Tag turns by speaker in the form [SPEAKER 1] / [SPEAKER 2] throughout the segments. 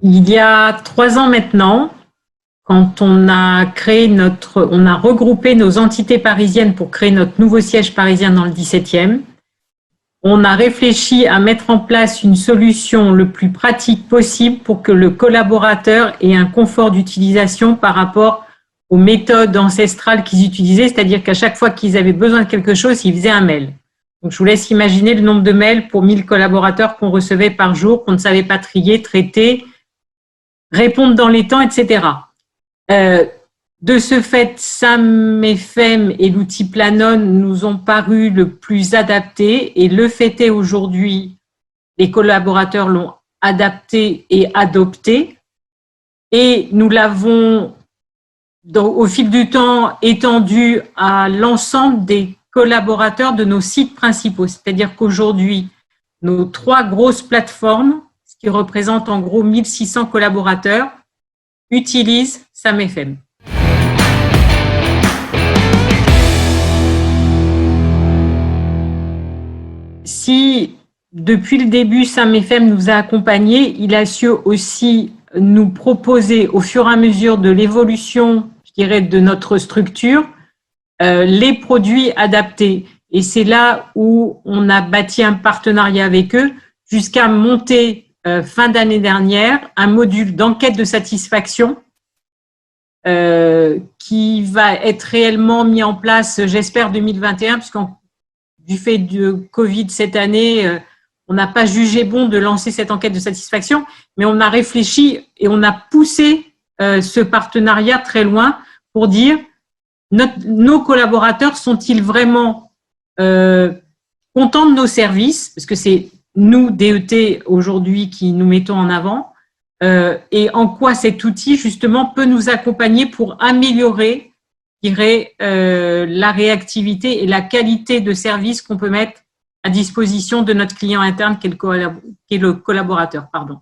[SPEAKER 1] Il y a 3 ans maintenant, quand on a regroupé nos entités parisiennes pour créer notre nouveau siège parisien dans le 17e, on a réfléchi à mettre en place une solution le plus pratique possible pour que le collaborateur ait un confort d'utilisation par rapport aux méthodes ancestrales qu'ils utilisaient, c'est-à-dire qu'à chaque fois qu'ils avaient besoin de quelque chose, ils faisaient un mail. Donc, je vous laisse imaginer le nombre de mails pour 1000 collaborateurs qu'on recevait par jour, qu'on ne savait pas trier, traiter, répondre dans les temps, etc. De ce fait, Sam FM et l'outil Planon nous ont paru le plus adapté et le fait est aujourd'hui, les collaborateurs l'ont adapté et adopté et nous l'avons au fil du temps étendu à l'ensemble des collaborateurs de nos sites principaux. C'est-à-dire qu'aujourd'hui, nos 3 grosses plateformes, ce qui représente en gros 1600 collaborateurs, utilisent Sam FM. Si depuis le début Sam FM nous a accompagnés, il a su aussi nous proposer au fur et à mesure de l'évolution, je dirais, de notre structure, les produits adaptés. Et c'est là où on a bâti un partenariat avec eux jusqu'à monter fin d'année dernière un module d'enquête de satisfaction qui va être réellement mis en place, j'espère, 2021, puisqu'en du fait de Covid cette année, on n'a pas jugé bon de lancer cette enquête de satisfaction, mais on a réfléchi et on a poussé ce partenariat très loin pour dire nos collaborateurs sont-ils vraiment contents de nos services, parce que c'est nous, DET, aujourd'hui, qui nous mettons en avant, et en quoi cet outil, justement, peut nous accompagner pour améliorer la réactivité et la qualité de service qu'on peut mettre à disposition de notre client interne qui est le collaborateur. Pardon.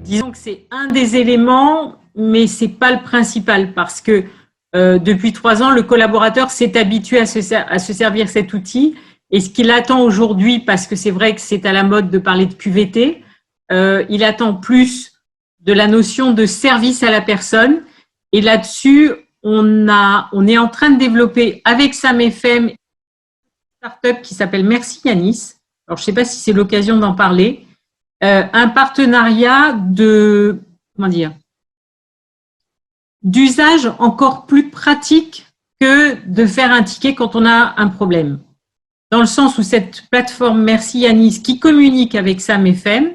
[SPEAKER 1] Disons que c'est un des éléments, mais ce n'est pas le principal parce que depuis 3 ans, le collaborateur s'est habitué à se servir cet outil et ce qu'il attend aujourd'hui, parce que c'est vrai que c'est à la mode de parler de QVT, il attend plus de la notion de service à la personne. Et là-dessus, on est en train de développer avec Sam FM une start-up qui s'appelle Merci Yanis. Alors, je ne sais pas si c'est l'occasion d'en parler. Un partenariat d'usage encore plus pratique que de faire un ticket quand on a un problème. Dans le sens où cette plateforme Merci Yanis qui communique avec Sam FM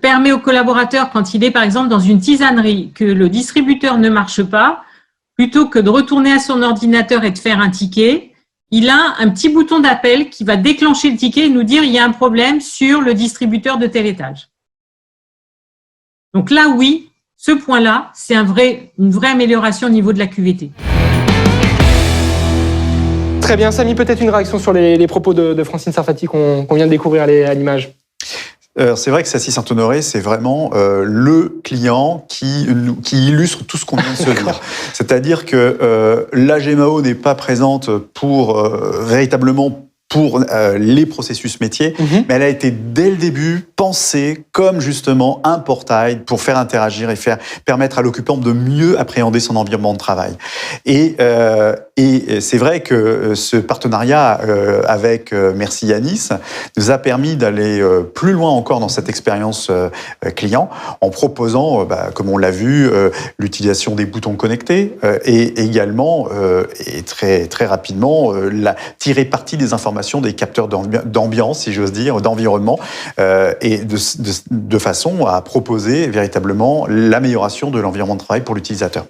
[SPEAKER 1] permet au collaborateur, quand il est par exemple dans une tisanerie, que le distributeur ne marche pas, plutôt que de retourner à son ordinateur et de faire un ticket, il a un petit bouton d'appel qui va déclencher le ticket et nous dire il y a un problème sur le distributeur de tel étage. Donc là, oui, ce point-là, c'est une vraie amélioration au niveau de la QVT.
[SPEAKER 2] Très bien. Samy, peut-être une réaction sur les propos de Francine Sarfati qu'on vient de découvrir à l'image.
[SPEAKER 3] C'est vrai que Sassy Saint-Honoré, c'est vraiment le client qui illustre tout ce qu'on vient de se dire. C'est-à-dire que la GMAO n'est pas présente véritablement pour les processus métiers, mais elle a été dès le début pensée comme justement un portail pour faire interagir et permettre à l'occupant de mieux appréhender son environnement de travail. Et c'est vrai que ce partenariat avec Merci Yanis nous a permis d'aller plus loin encore dans cette expérience client en proposant, comme on l'a vu, l'utilisation des boutons connectés et également, et très, très rapidement, tirer parti des informations des capteurs d'ambiance, si j'ose dire, d'environnement, et de façon à proposer véritablement l'amélioration de l'environnement de travail pour l'utilisateur.